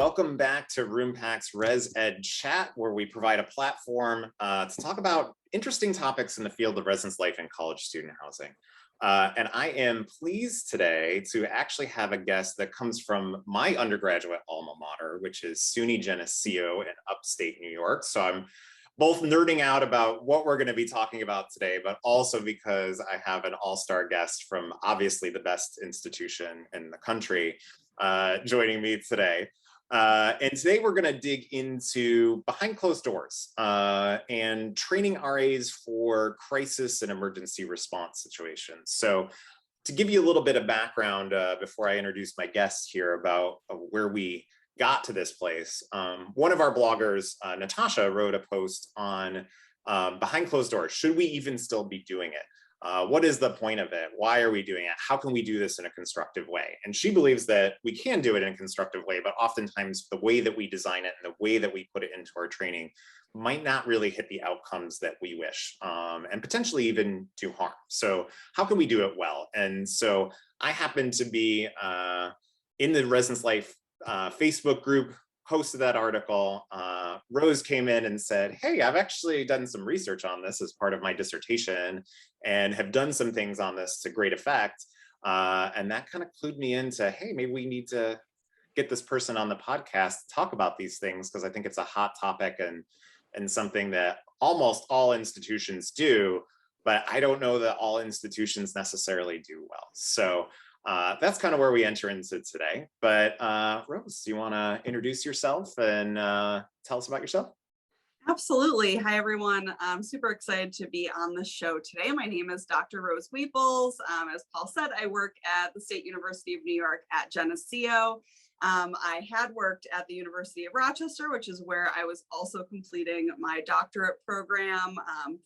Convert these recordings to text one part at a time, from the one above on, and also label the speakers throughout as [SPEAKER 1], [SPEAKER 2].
[SPEAKER 1] welcome back to Roompact's ResEdChat, where we provide a platform to talk about interesting topics in the field of residence life and college student housing. And I am pleased today to actually have a guest that comes from my undergraduate alma mater, which is SUNY Geneseo in upstate New York. So I'm both nerding out about what we're going to be talking about today, but also because I have an all-star guest from obviously the best institution in the country joining me today. And today we're going to dig into behind closed doors and training RAs for crisis and emergency response situations. So to give you a little bit of background before I introduce my guest here about where we got to this place, one of our bloggers, Natasha, wrote a post on behind closed doors. Should we even still be doing it? What is the point of it? Why are we doing it? How can we do this in a constructive way? And she believes that we can do it in a constructive way, but oftentimes the way that we design it and the way that we put it into our training might not really hit the outcomes that we wish, and potentially even do harm. So how can we do it well? And so I happen to be in the Residence Life Facebook group, posted that article. Rose came in and said, hey, I've actually done some research on this as part of my dissertation and have done some things on this to great effect. And that kind of clued me into, hey, maybe we need to get this person on the podcast to talk about these things, because I think it's a hot topic and something that almost all institutions do, but I don't know that all institutions necessarily do well. So that's kind of where we enter into today. But Rose, do you want to introduce yourself and tell us about yourself?
[SPEAKER 2] Absolutely. Hi, everyone. I'm super excited to be on the show today. My name is Dr. Rose Waples. As Paul said, I work at the State University of New York at Geneseo. I had worked at the University of Rochester, which is where I was also completing my doctorate program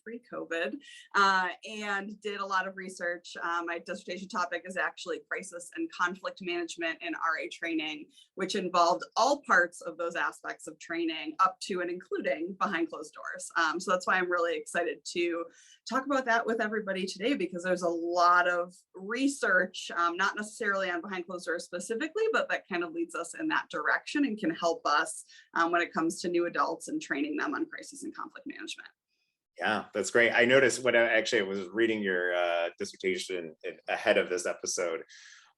[SPEAKER 2] pre-COVID, and did a lot of research. My dissertation topic is actually crisis and conflict management in RA training, which involved all parts of those aspects of training up to and including behind closed doors. So that's why I'm really excited to talk about that with everybody today, because there's a lot of research, not necessarily on behind closed doors specifically, but that kind of leads us in that direction and can help us when it comes to new adults and training them on crisis and conflict management.
[SPEAKER 1] Yeah, that's great. I noticed when I was reading your dissertation ahead of this episode,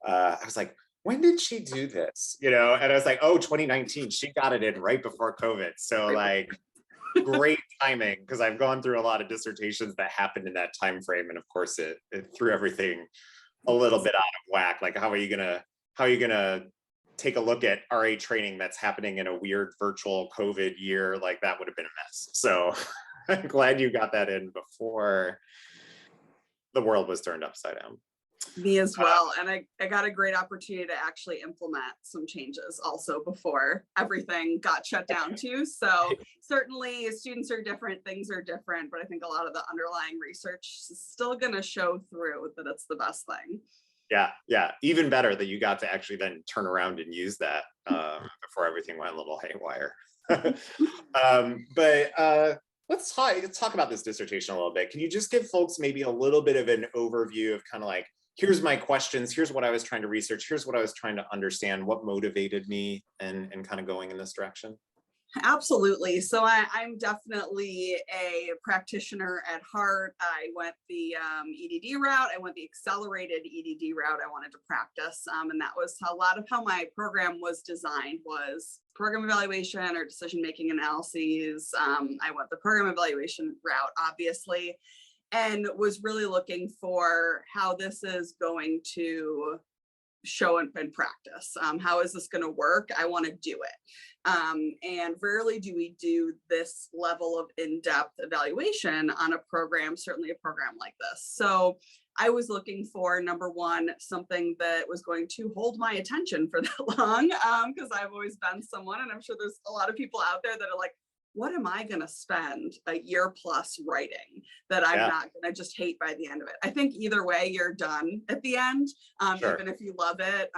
[SPEAKER 1] I was like, when did she do this? You know, and I was like, oh, 2019, she got it in right before COVID. So like, great timing, because I've gone through a lot of dissertations that happened in that time frame, and of course it threw everything a little bit out of whack. Like, how are you gonna take a look at RA training that's happening in a weird virtual COVID year? Like, that would have been a mess. So I'm glad you got that in before the world was turned upside down.
[SPEAKER 2] Me as well. And I got a great opportunity to actually implement some changes also before everything got shut down too. So certainly students are different, things are different, but I think a lot of the underlying research is still going to show through that it's the best thing.
[SPEAKER 1] Yeah. Even better that you got to actually then turn around and use that before everything went a little haywire. But let's talk about this dissertation a little bit. Can you just give folks maybe a little bit of an overview of kind of like, here's my questions, here's what I was trying to research, here's what I was trying to understand, what motivated me and kind of going in this direction?
[SPEAKER 2] Absolutely. So I'm definitely a practitioner at heart. I went the EDD route. I went the accelerated EDD route. I wanted to practice. And that was a lot of how my program was designed, was program evaluation or decision-making analyses. I went the program evaluation route, obviously, and was really looking for how this is going to show in practice. How is this going to work? I want to do it. And rarely do we do this level of in-depth evaluation on a program, certainly a program like this. So I was looking for, number one, something that was going to hold my attention for that long, because I've always been someone, and I'm sure there's a lot of people out there that are like, what am I going to spend a year plus writing that I'm not going to just hate by the end of it? I think either way, you're done at the end, sure. Even if you love it.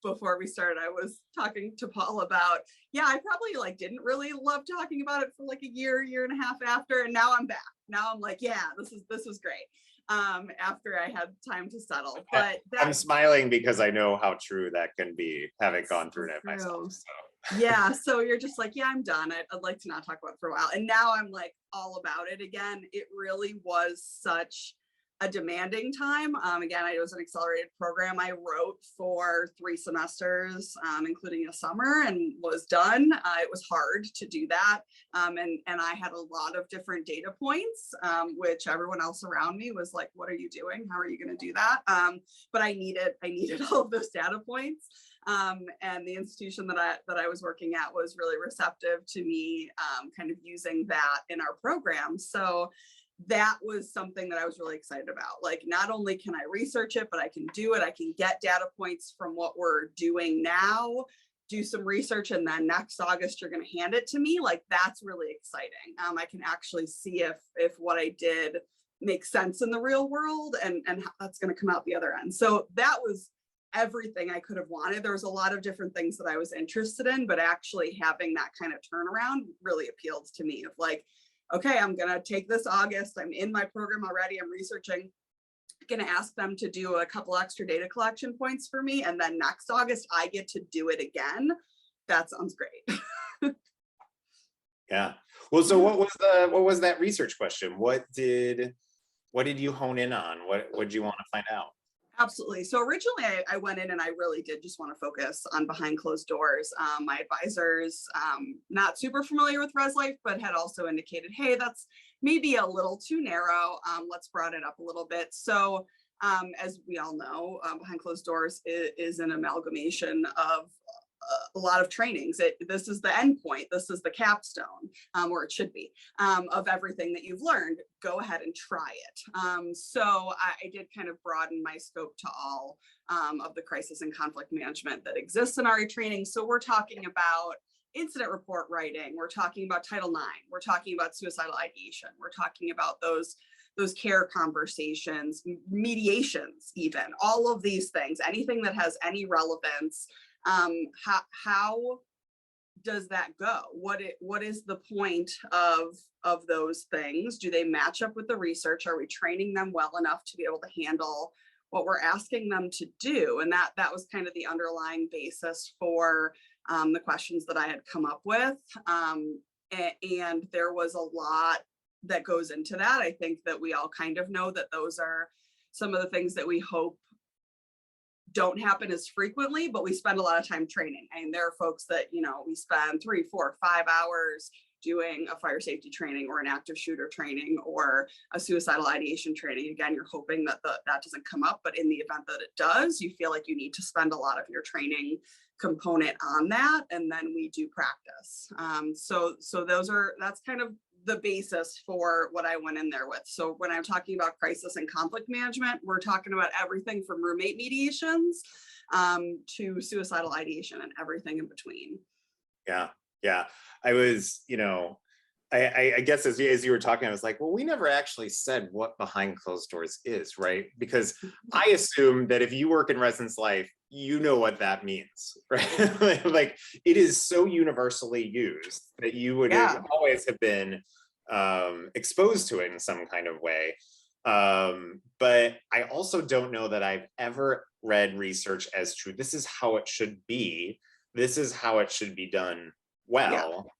[SPEAKER 2] Before we started, I was talking to Paul about, I probably didn't really love talking about it for like a year and a half after, and now I'm back. Now I'm like, this was great. after I had time to settle.
[SPEAKER 1] But I'm smiling because I know how true that can be, having gone through it myself. So.
[SPEAKER 2] Yeah, so you're just like, yeah, I'm done. I'd like to not talk about it for a while. And now I'm like all about it again. It really was such a demanding time. Again, it was an accelerated program. I wrote for 3 semesters, including a summer, and was done. It was hard to do that. And I had a lot of different data points, which everyone else around me was like, what are you doing? How are you going to do that? But I needed all of those data points. And the institution that I was working at was really receptive to me kind of using that in our program. So that was something that I was really excited about. Like, not only can I research it, but I can do it. I can get data points from what we're doing now, do some research, and then next August you're going to hand it to me. Like, that's really exciting. I can actually see if what I did makes sense in the real world, and how that's going to come out the other end. So that was everything I could have wanted. There was a lot of different things that I was interested in, but actually having that kind of turnaround really appealed to me, of like, okay, I'm going to take this August. I'm in my program already. I'm researching. I'm going to ask them to do a couple extra data collection points for me. And then next August, I get to do it again. That sounds great.
[SPEAKER 1] Yeah. Well, so what was that research question? What did you hone in on? What did you want to find out?
[SPEAKER 2] Absolutely. So originally I went in and I really did just want to focus on behind closed doors. My advisors, not super familiar with ResLife, but had also indicated, hey, that's maybe a little too narrow. Let's broaden it up a little bit. So as we all know, behind closed doors is an amalgamation of a lot of trainings. This is the end point. This is the capstone, or it should be, of everything that you've learned. Go ahead and try it. So I did kind of broaden my scope to all of the crisis and conflict management that exists in RE training. So we're talking about incident report writing. We're talking about Title IX. We're talking about suicidal ideation. We're talking about those care conversations, mediations, even all of these things, anything that has any relevance. How does that go? What is the point of those things? Do they match up with the research? Are we training them well enough to be able to handle what we're asking them to do? And that was kind of the underlying basis for the questions that I had come up with. And there was a lot that goes into that. I think that we all kind of know that those are some of the things that we hope don't happen as frequently, but we spend a lot of time training. And there are folks that, we spend 3, 4, 5 hours doing a fire safety training or an active shooter training or a suicidal ideation training. Again, you're hoping that that doesn't come up, but in the event that it does, you feel like you need to spend a lot of your training component on that. And then we do practice. So that's kind of the basis for what I went in there with. So when I'm talking about crisis and conflict management, we're talking about everything from roommate mediations to suicidal ideation and everything in between.
[SPEAKER 1] Yeah. I was, I guess as you were talking, I was like, well, we never actually said what behind closed doors is, right? Because I assume that if you work in residence life, you know what that means, right? Like, it is so universally used that you would always have been exposed to it in some kind of way. But I also don't know that I've ever read research as to this is how it should be. This is how it should be done well.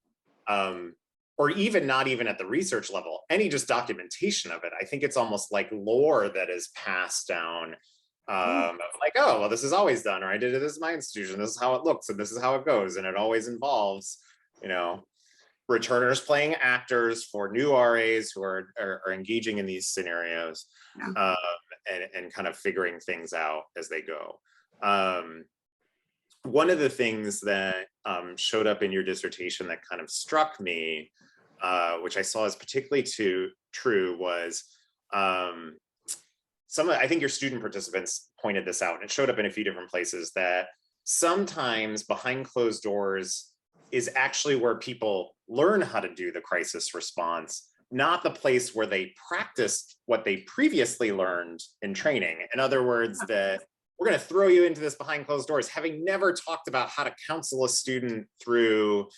[SPEAKER 1] Or even not even at the research level, any just documentation of it. I think it's almost like lore that is passed down. Like, oh, well, this is always done, or I did it as my institution. This is how it looks, and this is how it goes. And it always involves, returners playing actors for new RAs who are engaging in these scenarios, and kind of figuring things out as they go. One of the things that showed up in your dissertation that kind of struck me, which I saw as particularly true, was I think your student participants pointed this out, and it showed up in a few different places, that sometimes behind closed doors is actually where people learn how to do the crisis response, not the place where they practiced what they previously learned in training. In other words, that we're going to throw you into this behind closed doors, having never talked about how to counsel a student through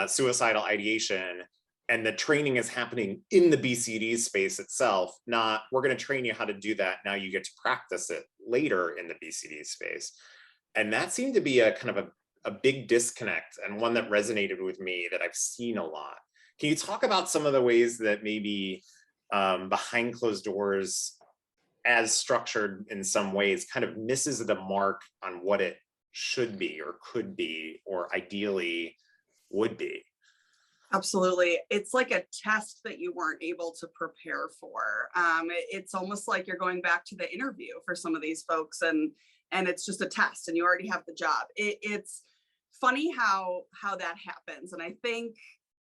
[SPEAKER 1] suicidal ideation. and the training is happening in the BCD space itself, not we're going to train you how to do that. Now you get to practice it later in the BCD space. And that seemed to be a kind of a big disconnect, and one that resonated with me that I've seen a lot. Can you talk about some of the ways that maybe behind closed doors, as structured in some ways, kind of misses the mark on what it should be or could be or ideally would be?
[SPEAKER 2] Absolutely. It's like a test that you weren't able to prepare for. It's almost like you're going back to the interview for some of these folks, and it's just a test and you already have the job. It's funny how that happens. And I think,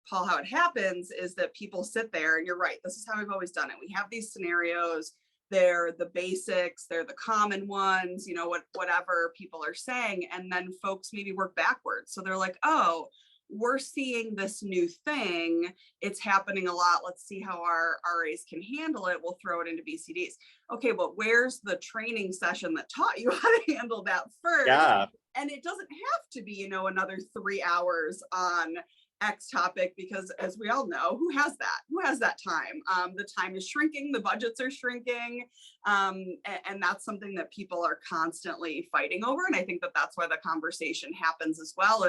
[SPEAKER 2] Paul, how it happens is that people sit there, and you're right, this is how we've always done it. We have these scenarios, they're the basics, they're the common ones, you know, whatever people are saying. And then folks maybe work backwards. So they're like, oh, we're seeing this new thing. It's happening a lot. Let's see how our RAs can handle it. We'll throw it into BCDs. Okay, but where's the training session that taught you how to handle that first?
[SPEAKER 1] Yeah.
[SPEAKER 2] And it doesn't have to be, you know, another 3 hours on X topic, because as we all know, who has that time? The time is shrinking, the budgets are shrinking, and that's something that people are constantly fighting over. And I think that that's why the conversation happens as well.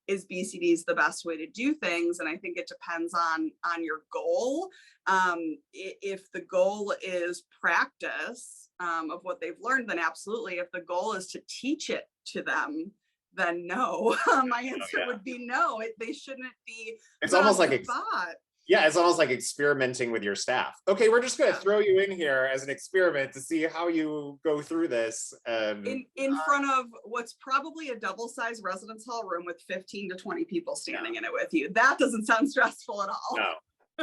[SPEAKER 2] Is BCDs the best way to do things? And I think it depends on your goal. If the goal is practice of what they've learned, then absolutely. If the goal is to teach it to them, then no. My answer would be no. They shouldn't be.
[SPEAKER 1] It's almost like it's almost like experimenting with your staff. Okay, we're just going to throw you in here as an experiment to see how you go through this.
[SPEAKER 2] In front of what's probably a double-sized residence hall room with 15 to 20 people standing in it with you. That doesn't sound stressful at all.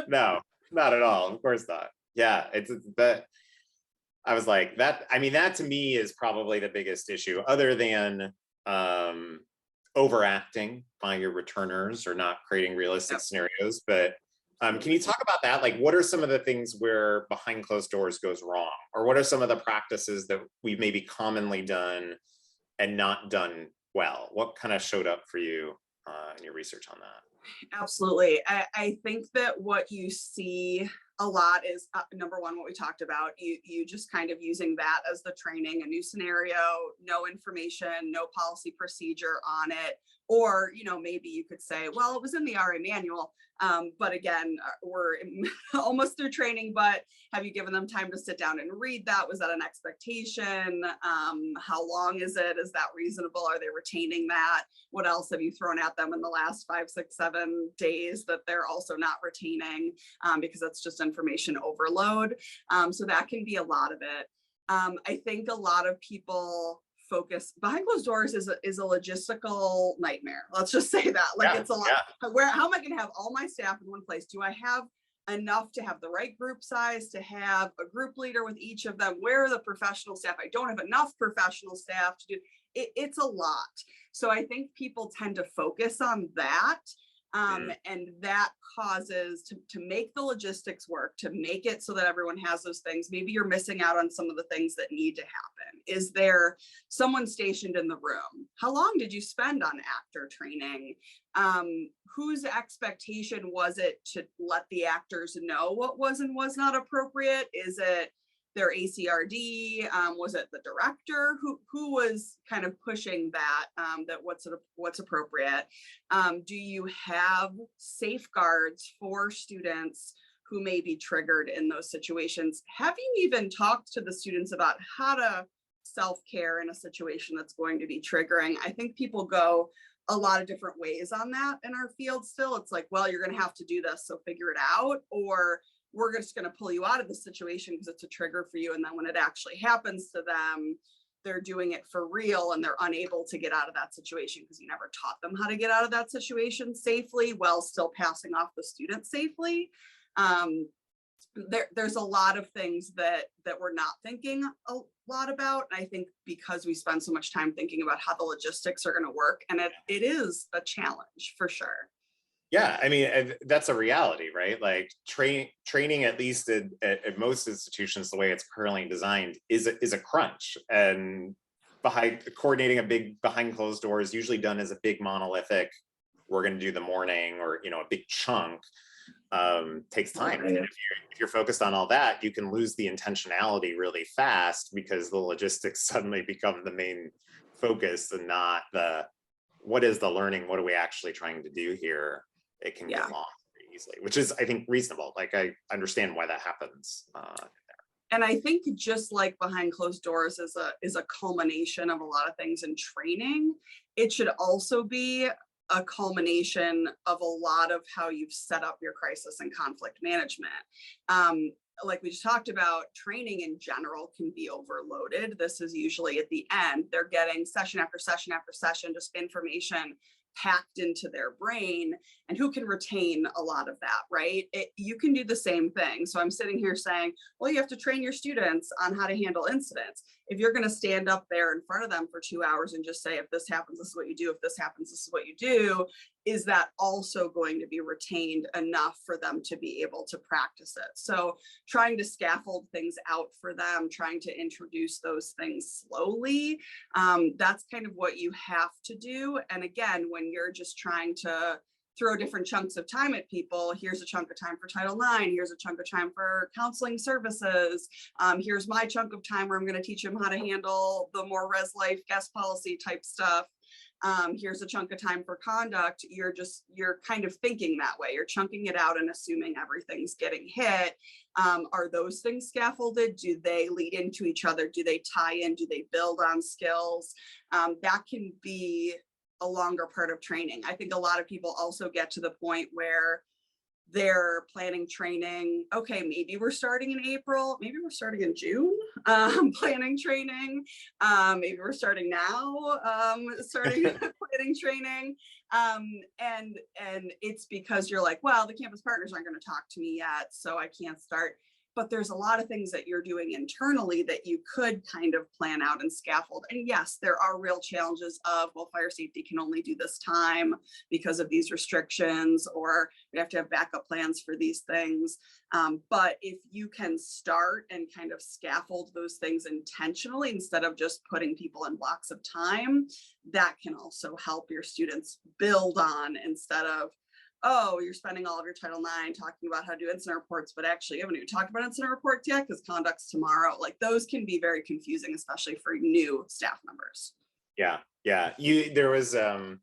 [SPEAKER 1] No, not at all. Of course not. Yeah, it's that. I was like that. I mean, that to me is probably the biggest issue, other than overacting by your returners or not creating realistic scenarios. But can you talk about that? Like, what are some of the things where behind closed doors goes wrong? Or what are some of the practices that we've maybe commonly done and not done well? What kind of showed up for you in your research on that?
[SPEAKER 2] Absolutely. I think that what you see a lot is number one, what we talked about, you just kind of using that as the training, a new scenario, no information, no policy procedure on it. Or, you know, maybe you could say, well, it was in the RA manual. But again, we're almost through training, but have you given them time to sit down and read that? Was that an expectation? How long is it? Is that reasonable? Are they retaining that? What else have you thrown at them in the last 5, 6, 7 days that they're also not retaining? Because that's just information overload. So that can be a lot of it. I think a lot of people focus behind closed doors is a logistical nightmare. Let's just say that. Like, it's a lot. How am I going to have all my staff in one place? Do I have enough to have the right group size, to have a group leader with each of them? Where are the professional staff? I don't have enough professional staff to do it. It's a lot. So I think people tend to focus on that. And that causes to make the logistics work, to make it so that everyone has those things. Maybe you're missing out on some of the things that need to happen. Is there someone stationed in the room? How long did you spend on actor training? Whose expectation was it to let the actors know what was and was not appropriate? Is it their ACRD? Was it the director? Who was kind of pushing that, that what's appropriate? Do you have safeguards for students who may be triggered in those situations? Have you even talked to the students about how to self-care in a situation that's going to be triggering? I think people go a lot of different ways on that in our field still. It's like, well, you're going to have to do this, so figure it out, or we're just going to pull you out of the situation because it's a trigger for you. And then when it actually happens to them, they're doing it for real and they're unable to get out of that situation because you never taught them how to get out of that situation safely while still passing off the student safely. There's a lot of things that we're not thinking a lot about. And I think because we spend so much time thinking about how the logistics are going to work, and it is a challenge for sure.
[SPEAKER 1] Yeah, I mean, that's a reality, right? Like training, at least at most institutions, the way it's currently designed, is a crunch. And coordinating a big behind closed doors, usually done as a big monolithic, we're going to do the morning, or, you know, a big chunk. takes time.
[SPEAKER 2] Right.
[SPEAKER 1] And if you're focused on all that, you can lose the intentionality really fast because the logistics suddenly become the main focus and not the, what is the learning? What are we actually trying to do here? It can
[SPEAKER 2] Yeah.
[SPEAKER 1] get lost pretty easily, which is, I think, reasonable. Like, I understand why that happens.
[SPEAKER 2] And I think just like behind closed doors is a culmination of a lot of things in training, it should also be a culmination of a lot of how you've set up your crisis and conflict management. Like we just talked about, training in general can be overloaded. This is usually at the end. They're getting session after session after session, just information packed into their brain, and who can retain a lot of that, right? You can do the same thing. So I'm sitting here saying, well, you have to train your students on how to handle incidents. If you're going to stand up there in front of them for 2 hours and just say, if this happens, this is what you do. If this happens, this is what you do. Is that also going to be retained enough for them to be able to practice it? So trying to scaffold things out for them, trying to introduce those things slowly, that's kind of what you have to do. And again, when you're just trying to throw different chunks of time at people, here's a chunk of time for Title IX, here's a chunk of time for counseling services, here's my chunk of time where I'm going to teach them how to handle the more res life guest policy type stuff. Here's a chunk of time for conduct. You're kind of thinking that way. You're chunking it out and assuming everything's getting hit. Are those things scaffolded? Do they lead into each other? Do they tie in? Do they build on skills? That can be a longer part of training. I think a lot of people also get to the point where they're planning training. Okay, maybe we're starting in April, maybe we're starting in June, planning training. Maybe we're starting now, planning training. And it's because you're like, well, the campus partners aren't going to talk to me yet, so I can't start. But there's a lot of things that you're doing internally that you could kind of plan out and scaffold. And yes, there are real challenges of, well, fire safety can only do this time because of these restrictions, or we have to have backup plans for these things. But if you can start and kind of scaffold those things intentionally instead of just putting people in blocks of time, that can also help your students build on, instead of, oh, you're spending all of your Title IX talking about how to do incident reports, but actually you haven't even talked about incident reports yet because conduct's tomorrow. Like, those can be very confusing, especially for new staff members.
[SPEAKER 1] Yeah. There was, when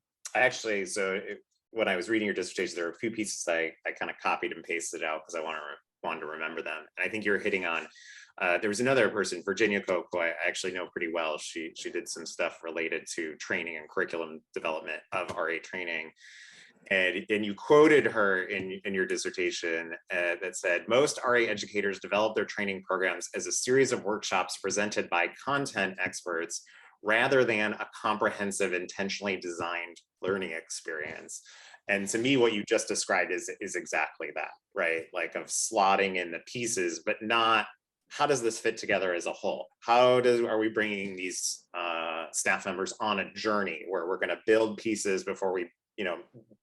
[SPEAKER 1] I was reading your dissertation, there were a few pieces I kind of copied and pasted out because I wanted to remember them. And I think you're hitting on, there was another person, Virginia Koch, who I actually know pretty well. She did some stuff related to training and curriculum development of RA training. And you quoted her in your dissertation that said, most RA educators develop their training programs as a series of workshops presented by content experts rather than a comprehensive, intentionally designed learning experience. And to me, what you just described is exactly that, right? Like, of slotting in the pieces, but not, how does this fit together as a whole? Are we bringing these staff members on a journey where we're going to build pieces before we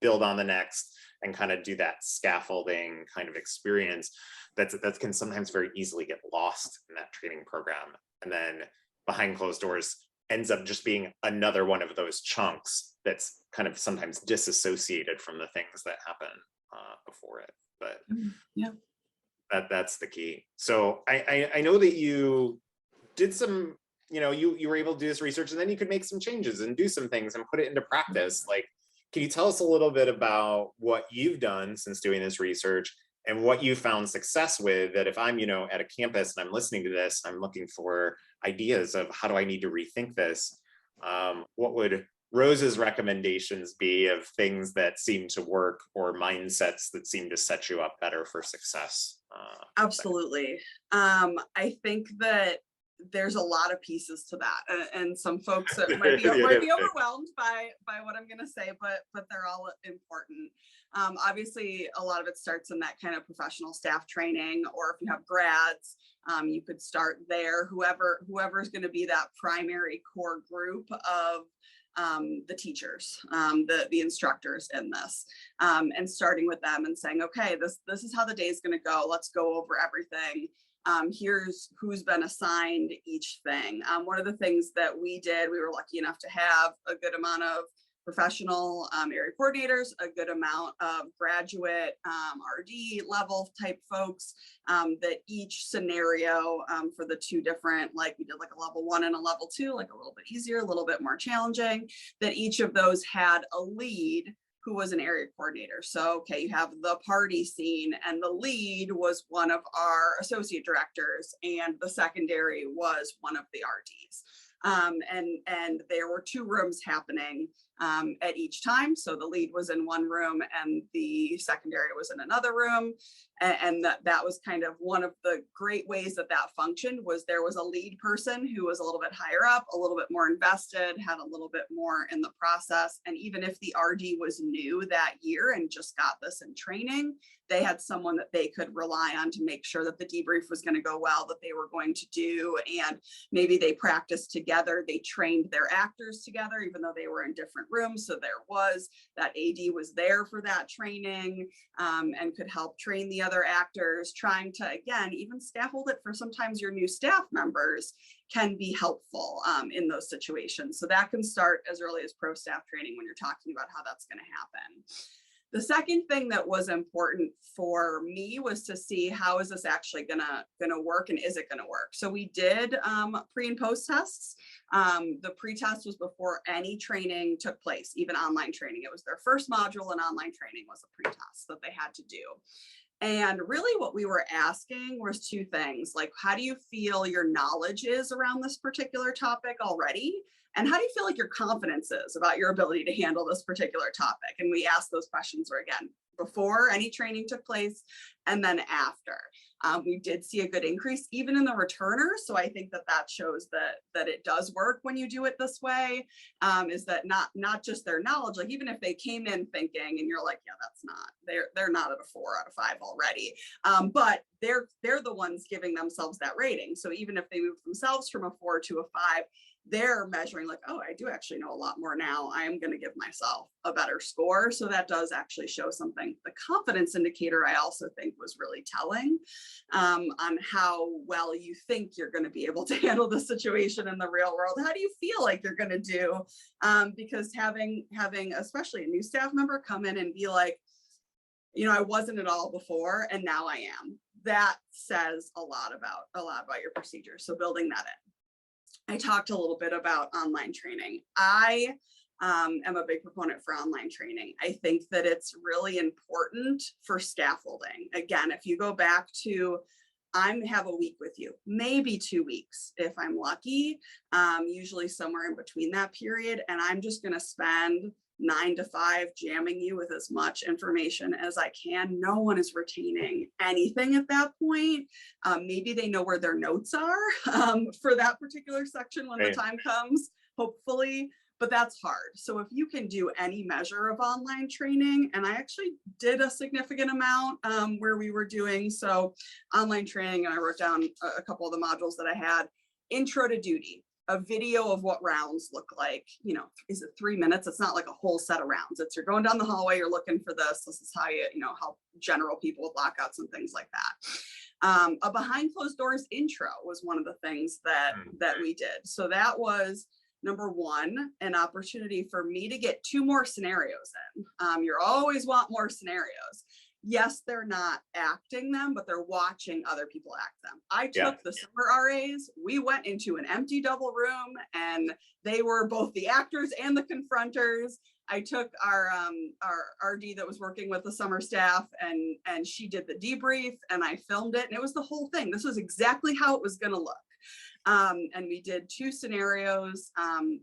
[SPEAKER 1] build on the next, and kind of do that scaffolding kind of experience that can sometimes very easily get lost in that training program. And then behind closed doors ends up just being another one of those chunks that's kind of sometimes disassociated from the things that happen before it. But
[SPEAKER 2] yeah,
[SPEAKER 1] that's the key. So I know that you did some, you were able to do this research, and then you could make some changes and do some things and put it into practice. Like, can you tell us a little bit about what you've done since doing this research and what you found success with, that if I'm, at a campus and I'm listening to this, I'm looking for ideas of how do I need to rethink this? What would Rose's recommendations be of things that seem to work, or mindsets that seem to set you up better for success?
[SPEAKER 2] Absolutely. I think that there's a lot of pieces to that, and some folks that might be overwhelmed by what I'm going to say, but they're all important. Obviously, a lot of it starts in that kind of professional staff training, or if you have grads, you could start there. Whoever's going to be that primary core group of the teachers, the instructors in this, and starting with them and saying, okay, this is how the day is going to go. Let's go over everything. Here's who's been assigned each thing. One of the things that we did, we were lucky enough to have a good amount of professional area coordinators, a good amount of graduate RD level type folks, that each scenario for the two different, like we did like a level 1 and a level 2, like a little bit easier, a little bit more challenging, that each of those had a lead who was an area coordinator. So, okay, you have the party scene, and the lead was one of our associate directors, and the secondary was one of the RDs. And there were 2 rooms happening at each time. So the lead was in one room and the secondary was in another room. And that was kind of one of the great ways that functioned, was there was a lead person who was a little bit higher up, a little bit more invested, had a little bit more in the process. And even if the RD was new that year and just got this in training, they had someone that they could rely on to make sure that the debrief was going to go well, that they were going to do. And maybe they practiced together, they trained their actors together, even though they were in different rooms. So there was that AD was there for that training, and could help train the other actors, trying to, again, even scaffold it for sometimes your new staff members can be helpful in those situations. So that can start as early as pro staff training when you're talking about how that's going to happen. The second thing that was important for me was to see, how is this actually gonna work, and is it gonna work? So we did pre and post tests. The pre-test was before any training took place, even online training. It was their first module, and online training was a pre-test that they had to do. And really what we were asking was 2 things, like, how do you feel your knowledge is around this particular topic already? And how do you feel like your confidence is about your ability to handle this particular topic? And we asked those questions, or again, before any training took place, and then after. We did see a good increase even in the returners. So I think that shows that it does work when you do it this way, is that not just their knowledge, like even if they came in thinking and you're like, yeah, that's not, they're not at a 4 out of 5 already. But they're the ones giving themselves that rating. So even if they move themselves from a 4 to a 5, they're measuring like, oh, I do actually know a lot more now. I am going to give myself a better score. So that does actually show something. The confidence indicator, I also think, was really telling on how well you think you're going to be able to handle the situation in the real world. How do you feel like you're going to do? Because having especially a new staff member come in and be like, you know, I wasn't at all before, and now I am. That says a lot about your procedure. So building that in. I talked a little bit about online training. I am a big proponent for online training. I think that it's really important for scaffolding. Again, if you go back to, I have a week with you, maybe 2 weeks if I'm lucky, usually somewhere in between that period, and I'm just going to spend 9 to 5 jamming you with as much information as I can. No one is retaining anything at that point. Maybe they know where their notes are for that particular section when the time comes, hopefully, but that's hard. So if you can do any measure of online training, and I actually did a significant amount where we were doing so online training, and I wrote down a couple of the modules that I had. Intro to duty, a video of what rounds look like. You know, is it 3 minutes? It's not like a whole set of rounds. It's, you're going down the hallway, you're looking for this. This is how you know, help general people with lockouts and things like that. A behind closed doors intro was one of the things that we did. So that was number 1, an opportunity for me to get 2 more scenarios in. You always want more scenarios. Yes, they're not acting them, but they're watching other people act them. I took the summer RAs, we went into an empty double room, and they were both the actors and the confronters. I took our RD that was working with the summer staff, and she did the debrief, and I filmed it, and it was the whole thing. This was exactly how it was going to look. And we did 2 scenarios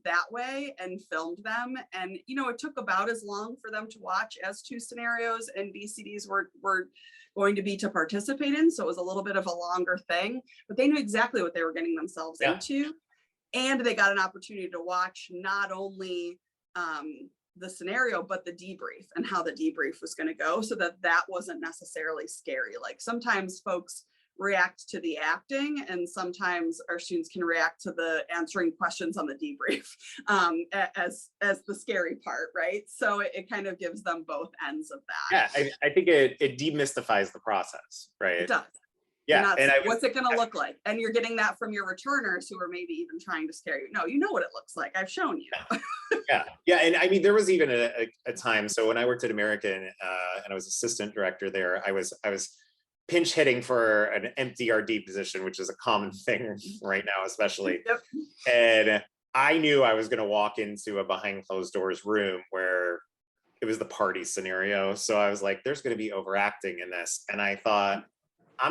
[SPEAKER 2] that way and filmed them. And, you know, it took about as long for them to watch as 2 scenarios and BCDs were going to be to participate in. So it was a little bit of a longer thing, but they knew exactly what they were getting themselves into. And they got an opportunity to watch not only the scenario, but the debrief and how the debrief was going to go, so that wasn't necessarily scary. Like sometimes folks react to the acting, and sometimes our students can react to the answering questions on the debrief as the scary part, right? So it kind of gives them both ends of that.
[SPEAKER 1] Yeah, I think it demystifies the process, right?
[SPEAKER 2] It does.
[SPEAKER 1] Yeah. And
[SPEAKER 2] what's it going to look like? And you're getting that from your returners who are maybe even trying to scare you. No, you know what it looks like. I've shown you.
[SPEAKER 1] Yeah. And I mean, there was even a time. So when I worked at American and I was assistant director there, I was pinch hitting for an empty RD position, which is a common thing right now, especially.
[SPEAKER 2] Yep.
[SPEAKER 1] And I knew I was going to walk into a behind closed doors room where it was the party scenario. So I was like, there's going to be overacting in this. And I thought, I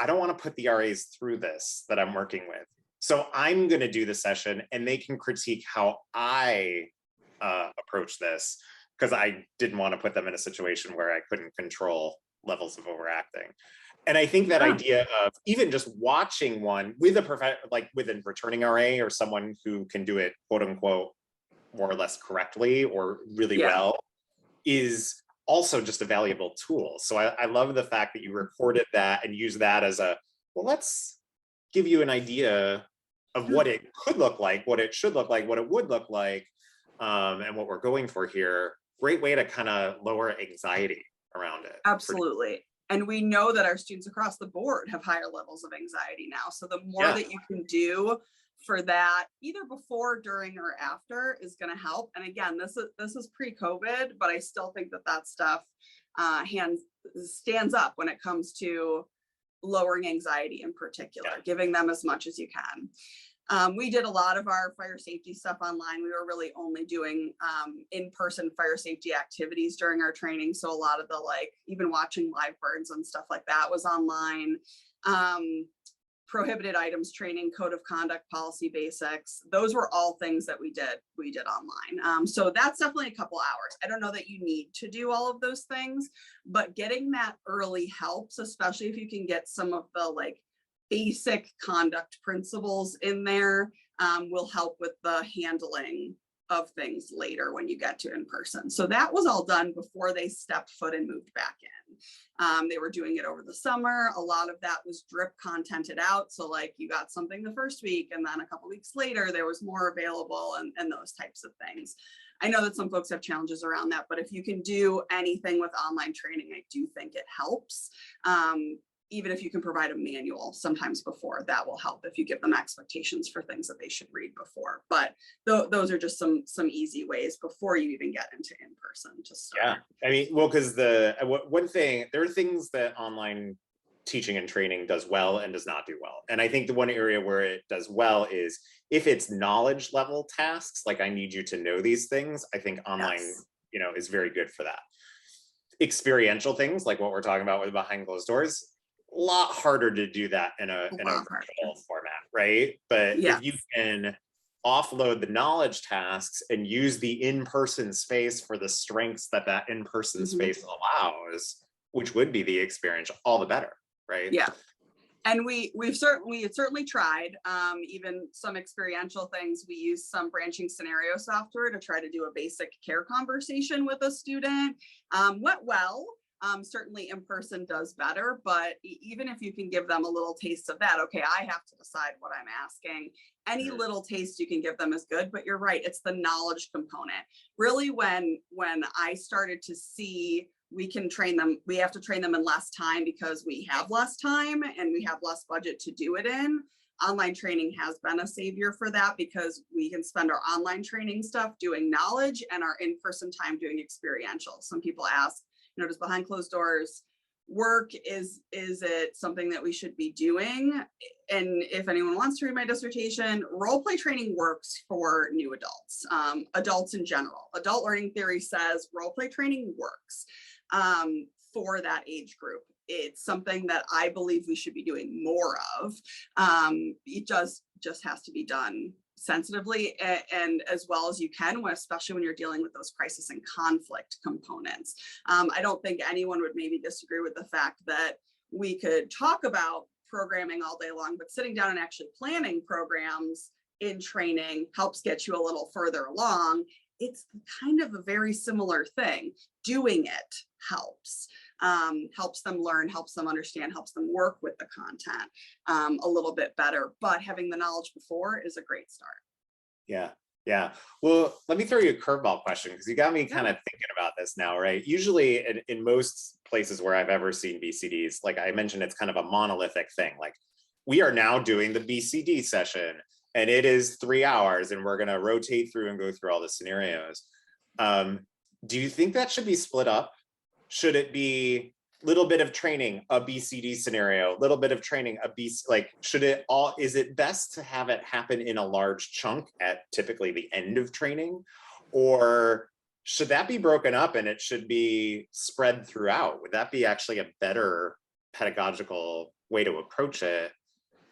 [SPEAKER 1] don't want to put the RAs through this that I'm working with. So I'm going to do the session and they can critique how I approach this, because I didn't want to put them in a situation where I couldn't control levels of overacting. And I think that idea of even just watching one with with a returning RA or someone who can do it, quote unquote, more or less correctly or really well, is also just a valuable tool. So I love the fact that you recorded that and use that as well, let's give you an idea of what it could look like, what it should look like, what it would look like, and what we're going for here. Great way to kind of lower anxiety around it.
[SPEAKER 2] Absolutely. And we know that our students across the board have higher levels of anxiety now. So the more that you can do for that, either before, during, or after, is going to help. And again, this is pre-COVID, but I still think that stuff stands up when it comes to lowering anxiety in particular, giving them as much as you can. We did a lot of our fire safety stuff online. We were really only doing in-person fire safety activities during our training. So a lot of the even watching live birds and stuff like that was online. Prohibited items training, code of conduct, policy basics. Those were all things that we did online. So that's definitely a couple hours. I don't know that you need to do all of those things, but getting that early helps, especially if you can get some of the basic conduct principles in there, will help with the handling of things later when you get to in person. So that was all done before they stepped foot and moved back in. They were doing it over the summer. A lot of that was drip contented out. So you got something the first week and then a couple weeks later, there was more available and those types of things. I know that some folks have challenges around that, but if you can do anything with online training, I do think it helps. Even if you can provide a manual sometimes before, that will help if you give them expectations for things that they should read before. But those are just some easy ways before you even get into in-person to start.
[SPEAKER 1] Yeah, I mean, well, because there are things that online teaching and training does well and does not do well. And I think the one area where it does well is if it's knowledge level tasks, like I need you to know these things, I think online, is very good for that. Experiential things like what we're talking about with behind closed doors, a lot harder to do that in a virtual format, right? But if you can offload the knowledge tasks and use the in-person space for the strengths that in-person space allows, which would be the experiential, all the better, right?
[SPEAKER 2] Yeah. And we certainly tried even some experiential things. We used some branching scenario software to try to do a basic care conversation with a student. Went well. Certainly in person does better, but even if you can give them a little taste of that, okay, I have to decide what I'm asking. Any little taste you can give them is good, but you're right, it's the knowledge component. Really, when I started to see we can train them, we have to train them in less time because we have less time and we have less budget to do it in. Online training has been a savior for that because we can spend our online training stuff doing knowledge and our in-person time doing experiential. Some people ask, does behind closed doors work? Is it something that we should be doing? And if anyone wants to read my dissertation, role play training works for new adults, adults in general. Adult learning theory says role play training works for that age group. It's something that I believe we should be doing more of. It just has to be done sensitively and as well as you can, especially when you're dealing with those crisis and conflict components. I don't think anyone would maybe disagree with the fact that we could talk about programming all day long, but sitting down and actually planning programs in training helps get you a little further along. It's kind of a very similar thing. Doing it helps. Helps them learn, helps them understand, helps them work with the content a little bit better. But having the knowledge before is a great start.
[SPEAKER 1] Yeah. Yeah. Well, let me throw you a curveball question because you got me kind of thinking about this now, right? Usually in most places where I've ever seen BCDs, like I mentioned, it's kind of a monolithic thing. Like we are now doing the BCD session and it is 3 hours and we're going to rotate through and go through all the scenarios. Do you think that should be split up? Should it be little bit of training, a BCD scenario, little bit of training, a BC, like, should it all, is it best to have it happen in a large chunk at typically the end of training? Or should that be broken up and it should be spread throughout? Would that be actually a better pedagogical way to approach it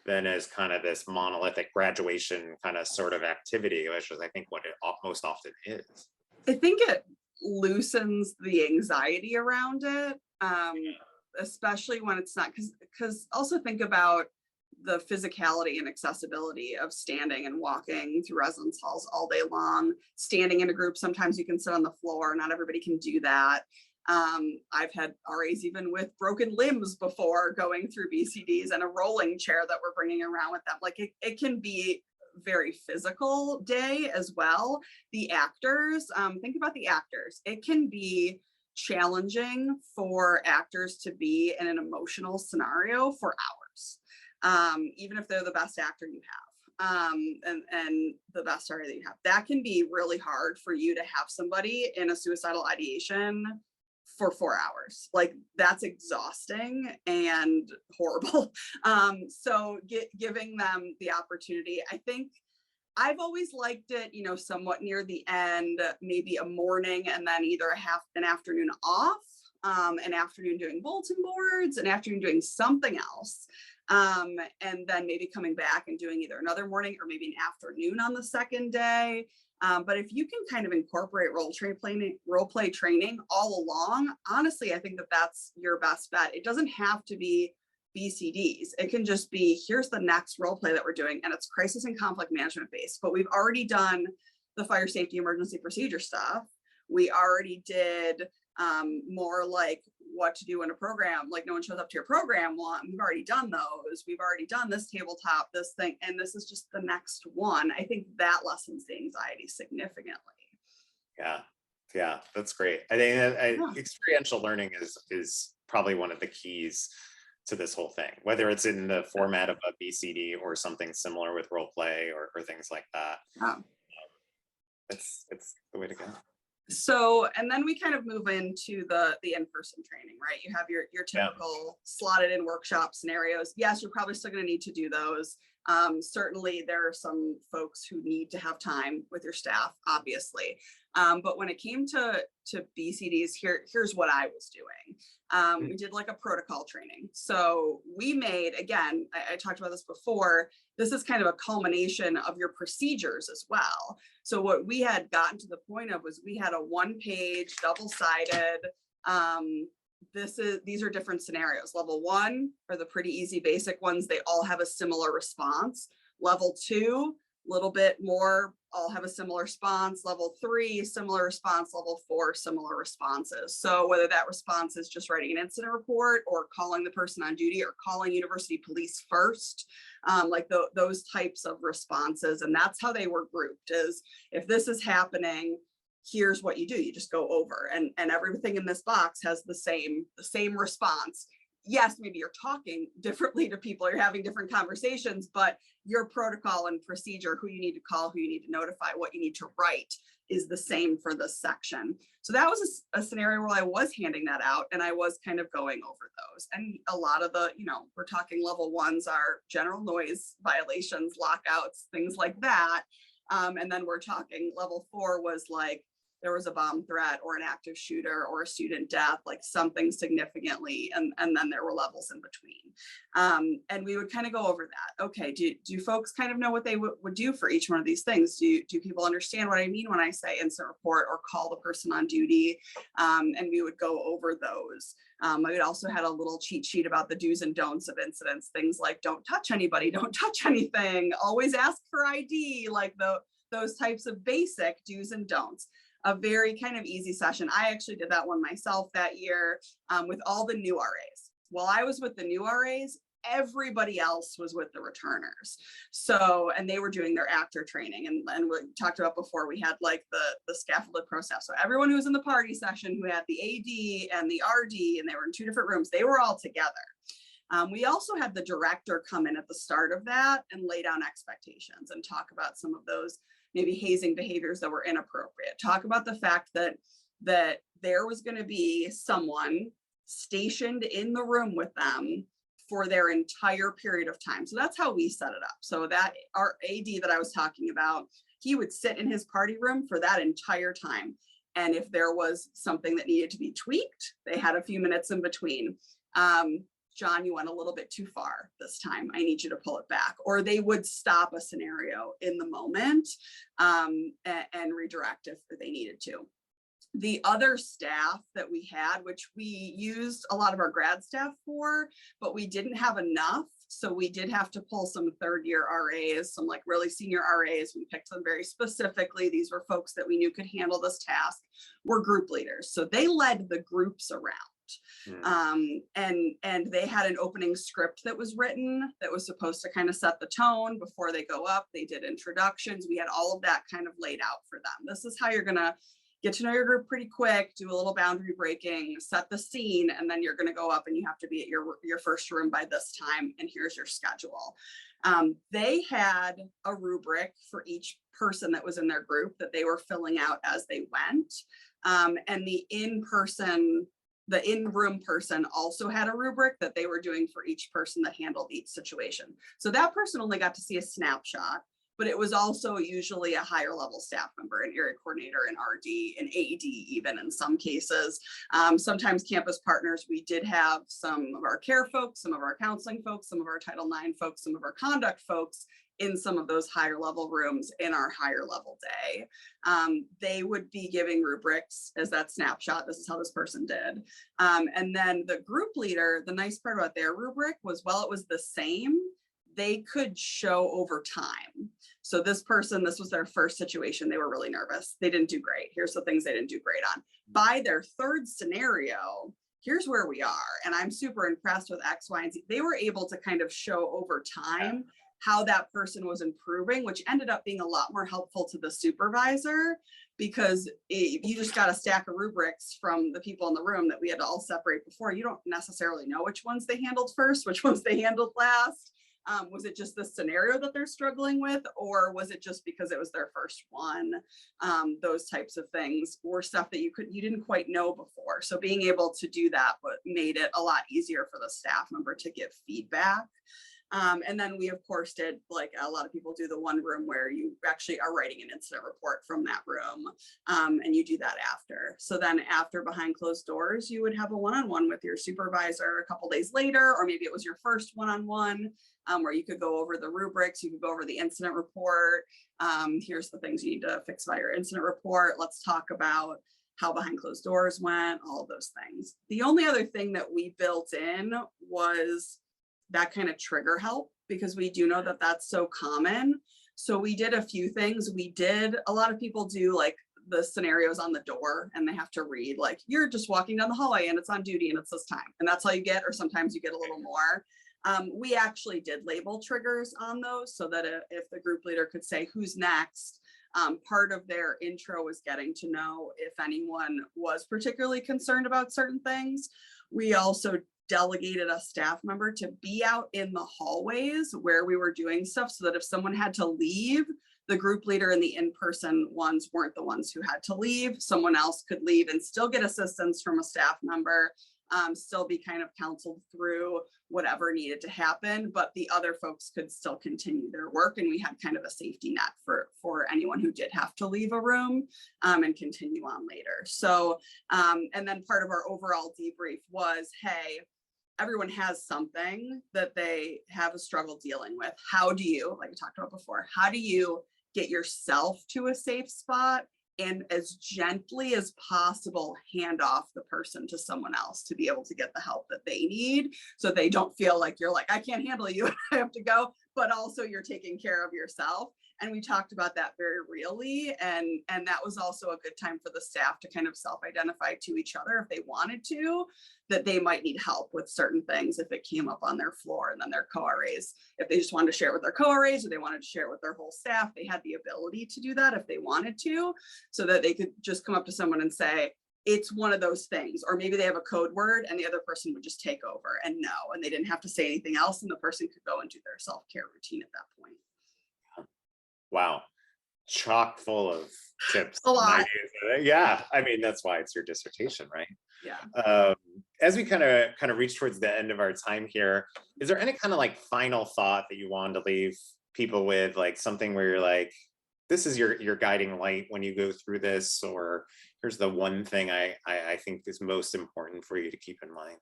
[SPEAKER 1] than as kind of this monolithic graduation kind of sort of activity, which is I think what it most often is?
[SPEAKER 2] I think it loosens the anxiety around it, especially when it's not, because also think about the physicality and accessibility of standing and walking through residence halls all day long. Standing in a group, sometimes you can sit on the floor, not everybody can do that. I've had RAs even with broken limbs before going through BCDs and a rolling chair that we're bringing around with them. Like it can be very physical day as well. The actors, think about the actors. It can be challenging for actors to be in an emotional scenario for hours, even if they're the best actor you have, and the best story that you have. That can be really hard for you to have somebody in a suicidal ideation for 4 hours. Like that's exhausting and horrible. So giving them the opportunity, I think I've always liked it, you know, somewhat near the end, maybe a morning and then either an afternoon off, an afternoon doing bulletin boards, an afternoon doing something else. And then maybe coming back and doing either another morning or maybe an afternoon on the second day. But if you can kind of incorporate role play training all along, honestly, I think that that's your best bet. It doesn't have to be BCDs. It can just be, here's the next role play that we're doing, and it's crisis and conflict management based. But we've already done the fire safety emergency procedure stuff. We already did more like what to do in a program, like no one shows up to your program one. We've already done those. We've already done this tabletop, this thing, and this is just the next one. I think that lessens the anxiety significantly.
[SPEAKER 1] Yeah, that's great. I think experiential learning is probably one of the keys to this whole thing, whether it's in the format of a BCD or something similar with role play or things like that. It's the way to go.
[SPEAKER 2] So, and then we kind of move into the in-person training, right? You have your typical slotted in workshop scenarios. Yes, you're probably still going to need to do those. Certainly there are some folks who need to have time with your staff, obviously. But when it came to BCDs, here's what I was doing. We did like a protocol training. So we made, again, I talked about this before, this is kind of a culmination of your procedures as well. So what we had gotten to the point of was we had a 1-page, double-sided, these are different scenarios. Level 1 are the pretty easy basic ones. They all have a similar response. Level 2, little bit more, all have a similar response. Level 3, similar response. Level 4, similar responses. So whether that response is just writing an incident report or calling the person on duty or calling university police first, like those types of responses. And that's how they were grouped, is if this is happening, here's what you do. You just go over, and everything in this box has the same response. Yes, maybe you're talking differently to people, you're having different conversations, but your protocol and procedure, who you need to call, who you need to notify, what you need to write, is the same for this section. So that was a scenario where I was handing that out and I was kind of going over those. And a lot of the, we're talking level 1s are general noise violations, lockouts, things like that. And then we're talking level 4 was like, there was a bomb threat or an active shooter or a student death, like something significantly, and then there were levels in between. And we would kind of go over that. Okay, do folks kind of know what they would do for each one of these things? Do people understand what I mean when I say incident report or call the person on duty? And we would go over those. I would also had a little cheat sheet about the do's and don'ts of incidents, things like don't touch anybody, don't touch anything, always ask for ID, like those types of basic do's and don'ts. A very kind of easy session. I actually did that one myself that year with all the new RAs. While I was with the new RAs, everybody else was with the returners. So, and they were doing their actor training, and we talked about before, we had like the scaffolded pro staff. So everyone who was in the party session, who had the AD and the RD, and they were in 2 different rooms, they were all together. We also had the director come in at the start of that and lay down expectations and talk about some of those maybe hazing behaviors that were inappropriate. Talk about the fact that there was going to be someone stationed in the room with them for their entire period of time. So that's how we set it up. So that our AD that I was talking about, he would sit in his party room for that entire time. And if there was something that needed to be tweaked, they had a few minutes in between. John, you went a little bit too far this time. I need you to pull it back. Or they would stop a scenario in the moment and redirect if they needed to. The other staff that we had, which we used a lot of our grad staff for, but we didn't have enough. So we did have to pull some 3rd-year RAs, some like really senior RAs. We picked them very specifically. These were folks that we knew could handle this task, were group leaders. So they led the groups around. And they had an opening script that was written that was supposed to kind of set the tone before they go up. They did introductions. We had all of that kind of laid out for them. This is how you're going to get to know your group pretty quick, do a little boundary breaking, set the scene, and then you're going to go up and you have to be at your first room by this time, and here's your schedule. They had a rubric for each person that was in their group that they were filling out as they went. And the in-room person also had a rubric that they were doing for each person that handled each situation. So that person only got to see a snapshot, but it was also usually a higher level staff member, an area coordinator, an RD, an AD, even in some cases. Sometimes campus partners, we did have some of our care folks, some of our counseling folks, some of our Title IX folks, some of our conduct folks in some of those higher level rooms in our higher level day. They would be giving rubrics as that snapshot. This is how this person did. And then the group leader, the nice part about their rubric was, while it was the same, they could show over time. So this person, this was their first situation. They were really nervous. They didn't do great. Here's the things they didn't do great on. By their 3rd scenario, here's where we are. And I'm super impressed with X, Y, and Z. They were able to kind of show over time how that person was improving, which ended up being a lot more helpful to the supervisor, because you just got a stack of rubrics from the people in the room that we had to all separate before. You don't necessarily know which ones they handled first, which ones they handled last. Was it just the scenario that they're struggling with, or was it just because it was their first one? Those types of things were stuff that you didn't quite know before. So being able to do that made it a lot easier for the staff member to give feedback. And then we, of course, did, like a lot of people do, the one room where you actually are writing an incident report from that room, and you do that after. So then after, behind closed doors, you would have a one-on-one with your supervisor a couple days later, or maybe it was your first one-on-one, where you could go over the rubrics, you could go over the incident report. Here's the things you need to fix by your incident report. Let's talk about how behind closed doors went, all of those things. The only other thing that we built in was that kind of trigger help, because we do know that that's so common. So we did a few things. A lot of people do like the scenarios on the door, and they have to read, like, you're just walking down the hallway and it's on duty and it's this time, and that's all you get, or sometimes you get a little more. We actually did label triggers on those, so that if the group leader could say who's next, part of their intro was getting to know if anyone was particularly concerned about certain things. We also delegated a staff member to be out in the hallways where we were doing stuff, so that if someone had to leave, the group leader and the in-person ones weren't the ones who had to leave. Someone else could leave and still get assistance from a staff member, still be kind of counseled through whatever needed to happen, but the other folks could still continue their work. And we had kind of a safety net for anyone who did have to leave a room and continue on later. So, and then part of our overall debrief was, hey, everyone has something that they have a struggle dealing with. How do you, like we talked about before, how do you get yourself to a safe spot, and as gently as possible hand off the person to someone else to be able to get the help that they need, so they don't feel like you're like, I can't handle you, I have to go, but also you're taking care of yourself. And we talked about that very really. And that was also a good time for the staff to kind of self-identify to each other if they wanted to, that they might need help with certain things if it came up on their floor. And then their co-RAs, if they just wanted to share it with their co-RAs or they wanted to share it with their whole staff, they had the ability to do that if they wanted to, so that they could just come up to someone and say, it's one of those things, or maybe they have a code word and the other person would just take over and know, and they didn't have to say anything else, and the person could go and do their self-care routine at that point.
[SPEAKER 1] Wow, chock full of tips.
[SPEAKER 2] A lot.
[SPEAKER 1] Yeah, I mean, that's why it's your dissertation, right?
[SPEAKER 2] Yeah.
[SPEAKER 1] As we kind of reach towards the end of our time here, is there any kind of like final thought that you wanted to leave people with, like something where you're like, this is your guiding light when you go through this, or here's the one thing I think is most important for you to keep in mind?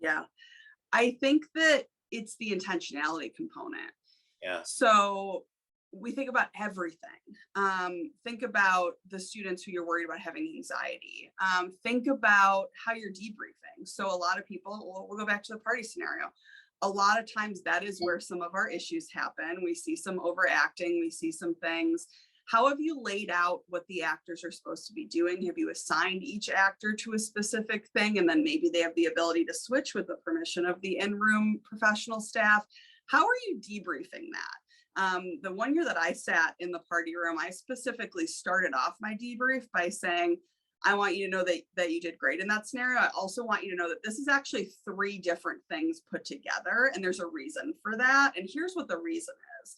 [SPEAKER 2] Yeah, I think that it's the intentionality component.
[SPEAKER 1] Yeah.
[SPEAKER 2] So we think about everything. Think about the students who you're worried about having anxiety. Think about how you're debriefing. So a lot of people, we'll go back to the party scenario. A lot of times that is where some of our issues happen. We see some overacting, we see some things. How have you laid out what the actors are supposed to be doing? Have you assigned each actor to a specific thing? And then maybe they have the ability to switch with the permission of the in-room professional staff. How are you debriefing that? The one year that I sat in the party room, I specifically started off my debrief by saying, I want you to know that you did great in that scenario. I also want you to know that this is actually 3 different things put together, and there's a reason for that. And here's what the reason is.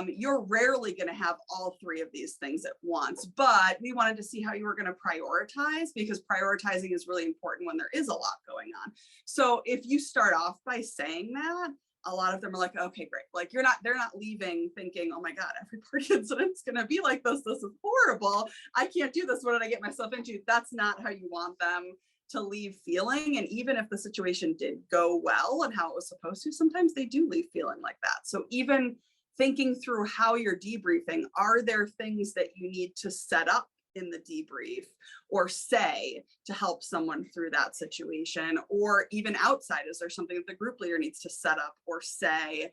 [SPEAKER 2] You're rarely going to have all 3 of these things at once, but we wanted to see how you were going to prioritize, because prioritizing is really important when there is a lot going on. So if you start off by saying that, a lot of them are like, okay, great. Like they're not leaving thinking, oh my God, every party incident's gonna be like this. This is horrible. I can't do this. What did I get myself into? That's not how you want them to leave feeling. And even if the situation did go well and how it was supposed to, sometimes they do leave feeling like that. So even thinking through how you're debriefing, are there things that you need to set up in the debrief or say to help someone through that situation? Or even outside, is there something that the group leader needs to set up or say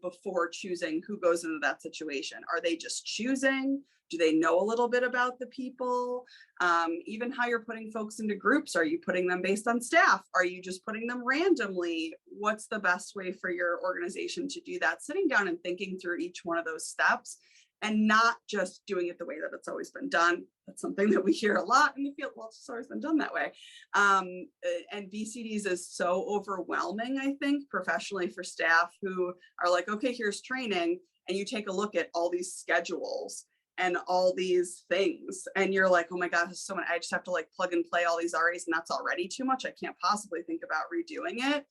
[SPEAKER 2] before choosing who goes into that situation? Are they just choosing? Do they know a little bit about the people? Even how you're putting folks into groups. Are you putting them based on staff? Are you just putting them randomly? What's the best way for your organization to do that? Sitting down and thinking through each one of those steps, and not just doing it the way that it's always been done. That's something that we hear a lot in the field. Well, it's always been done that way. And BCDs is so overwhelming, I think, professionally for staff who are like, okay, here's training. And you take a look at all these schedules and all these things. And you're like, oh my God, there's so many. I just have to like plug and play all these RAs, and that's already too much. I can't possibly think about redoing it.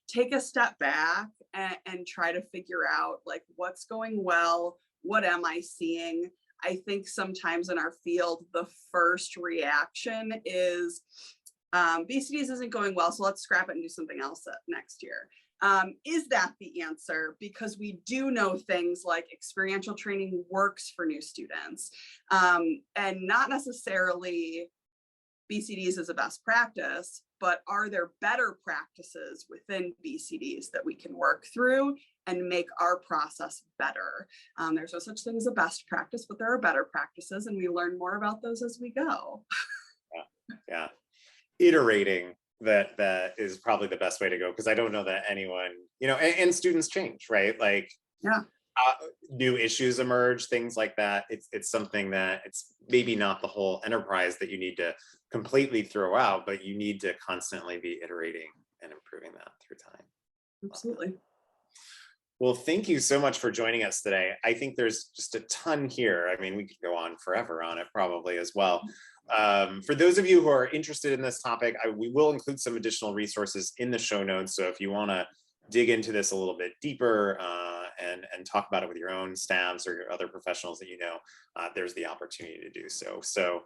[SPEAKER 2] Take a step back and try to figure out like what's going well. What am I seeing? I think sometimes in our field, the first reaction is BCDs isn't going well, so let's scrap it and do something else next year. Is that the answer? Because we do know things like experiential training works for new students, and not necessarily BCDs is a best practice, but are there better practices within BCDs that we can work through and make our process better? There's no such thing as a best practice, but there are better practices, and we learn more about those as we go.
[SPEAKER 1] Yeah. Iterating that is probably the best way to go, because I don't know that anyone, and students change, right? Like,
[SPEAKER 2] yeah.
[SPEAKER 1] New issues emerge, things like that. It's something that it's maybe not the whole enterprise that you need to completely throw out, but you need to constantly be iterating and improving that through time.
[SPEAKER 2] Absolutely.
[SPEAKER 1] Well, thank you so much for joining us today. I think there's just a ton here. I mean, we could go on forever on it probably as well. For those of you who are interested in this topic, we will include some additional resources in the show notes. So if you want to dig into this a little bit deeper and talk about it with your own staffs or your other professionals that you know, there's the opportunity to do so. So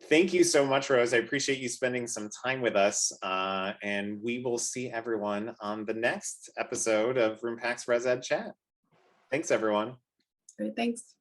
[SPEAKER 1] thank you so much, Rose. I appreciate you spending some time with us, and we will see everyone on the next episode of Roompact's ResEdChat. Thanks, everyone.
[SPEAKER 2] Great, thanks.